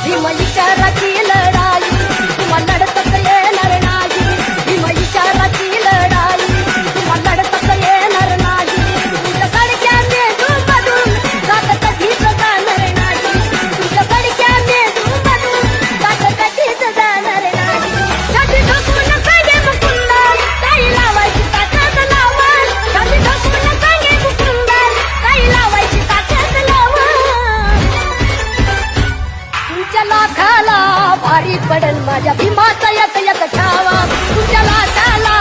भीम विचाराची लढाई तुम्हा लढतच येणार नाही भीम विचाराची लढाई तुम्हा लढतच येणार नाही तुमच्या सडक्या मेंदूमधून जात कधीच जाणार नाही तुमच्या सडक्या मेंदूमधून जात कधीच जाणार नाही छाती ठोकून सांगे मुकुंद ताई लावायची ताकद लावा छाती ठोकून सांगे मुकुंद ताई लावायची ताकद लावा तुमच्या लाखाला भारी पडन माझ्या भीमाचा एक एक ठावा तुमच्या लाखाला